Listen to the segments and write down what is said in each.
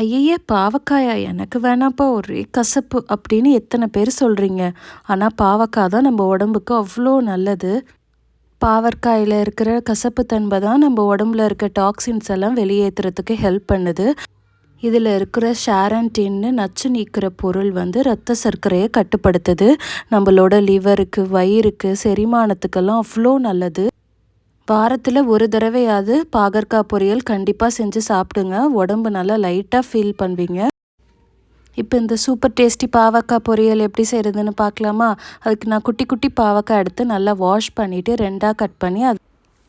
ஐயைய! பாவக்காயா? எனக்கு வேணாம்ப்பா. ஒரே கசப்பு அப்படின்னு எத்தன பேர் சொல்றீங்க. ஆனா பாவக்கா தான் நம்ம உடம்புக்கு அவ்ளோ நல்லது. பாவற்காயில இருக்கிற கசப்பு தன்மை தான் நம்ம உடம்புல இருக்க டாக்ஸின்ஸ் எல்லாம் வெளியேத்துறதுக்கு ஹெல்ப் பண்ணுது. இதில் இருக்கிற ஷேரன்டின்னு நச்சு நீக்கிற பொருள் வந்து இரத்த சர்க்கரையை கட்டுப்படுத்துது. நம்மளோட லிவருக்கு, வயிறுக்கு, செரிமானத்துக்கெல்லாம் அவ்ளோ நல்லது. வாரத்தில் ஒரு தடவையாவது பாகற்காய் பொரியல் கண்டிப்பாக செஞ்சு சாப்பிடுங்க. உடம்பு நல்லா லைட்டாக ஃபீல் பண்ணுவீங்க. இப்போ இந்த சூப்பர் டேஸ்டி பாவக்காய் பொரியல் எப்படி செய்கிறதுன்னு பார்க்கலாமா? அதுக்கு நான் குட்டி குட்டி பாவக்காய் எடுத்து நல்லா வாஷ் பண்ணிவிட்டு 2ஆக கட் பண்ணி அது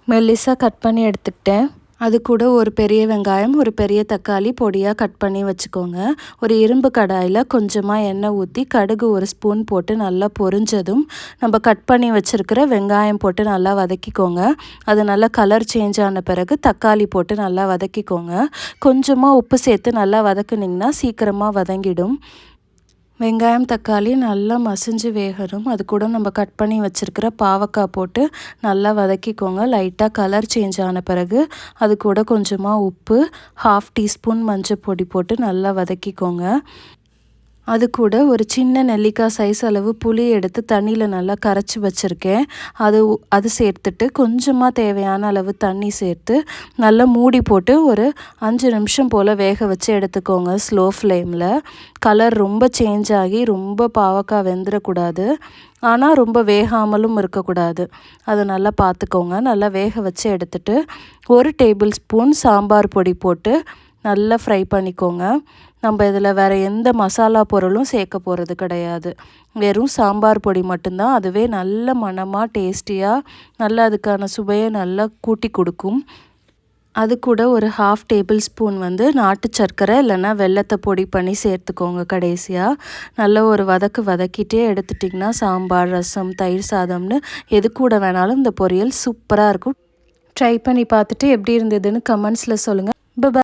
மெல்லிசாக கட் பண்ணி எடுத்துக்கிட்டேன். அது கூட ஒரு பெரிய வெங்காயம், ஒரு பெரிய தக்காளி பொடியாக கட் பண்ணி வச்சுக்கோங்க. ஒரு இரும்பு கடாயில் கொஞ்சமாக எண்ணெய் ஊற்றி கடுகு ஒரு ஸ்பூன் போட்டு நல்லா பொரிஞ்சதும் நம்ம கட் பண்ணி வச்சுருக்கிற வெங்காயம் போட்டு நல்லா வதக்கிக்கோங்க. அது நல்லா கலர் சேஞ்ச் ஆன பிறகு தக்காளி போட்டு நல்லா வதக்கிக்கோங்க. கொஞ்சமாக உப்பு சேர்த்து நல்லா வதக்குனிங்கன்னா சீக்கிரமாக வதங்கிடும். வெங்காயம் தக்காளி நல்லா மசிஞ்சு வேகணும். அது கூட நம்ம கட் பண்ணி வச்சுருக்கிற பாவக்காய் போட்டு நல்லா வதக்கிக்கோங்க. லைட்டாக கலர் சேஞ்ச் ஆன பிறகு அது கூட கொஞ்சமாக உப்பு, 1/2 டீஸ்பூன் மஞ்சள் பொடி போட்டு நல்லா வதக்கிக்கோங்க. அது கூட ஒரு சின்ன நெல்லிக்காய் சைஸ் அளவு புளி எடுத்து தண்ணியில் நல்லா கரைச்சி வச்சுருக்கேன். அது சேர்த்துட்டு கொஞ்சமாக தேவையான அளவு தண்ணி சேர்த்து நல்லா மூடி போட்டு ஒரு 5 நிமிஷம் போல் வேக வச்சு எடுத்துக்கோங்க ஸ்லோ ஃப்ளேமில். கலர் ரொம்ப சேஞ்ச் ஆகி ரொம்ப பாவக்காய் வெந்துடக்கூடாது, ஆனால் ரொம்ப வேகாமலும் இருக்கக்கூடாது. அதை நல்லா பார்த்துக்கோங்க. நல்லா வேக வச்சு எடுத்துட்டு 1 டேபிள் ஸ்பூன் சாம்பார் பொடி போட்டு நல்லா ஃப்ரை பண்ணிக்கோங்க. நம்ம இதில் வேறு எந்த மசாலா பொருளும் சேர்க்க போகிறது கிடையாது. வெறும் சாம்பார் பொடி மட்டும்தான். அதுவே நல்ல மணமாக டேஸ்டியாக நல்லா அதுக்கான சுவையை நல்லா கூட்டி கொடுக்கும். அது கூட ஒரு 1/2 டேபிள் ஸ்பூன் வந்து நாட்டு சர்க்கரை இல்லைன்னா வெல்லத்தை பொடி பண்ணி சேர்த்துக்கோங்க. கடைசியாக நல்ல ஒரு வதக்கிட்டே எடுத்துட்டிங்கன்னா சாம்பார், ரசம், தயிர் சாதம்னு எது கூட வேணாலும் இந்த பொரியல் சூப்பராக இருக்கும். ட்ரை பண்ணி பார்த்துட்டு எப்படி இருந்ததுன்னு கமெண்ட்ஸில் சொல்லுங்கள்.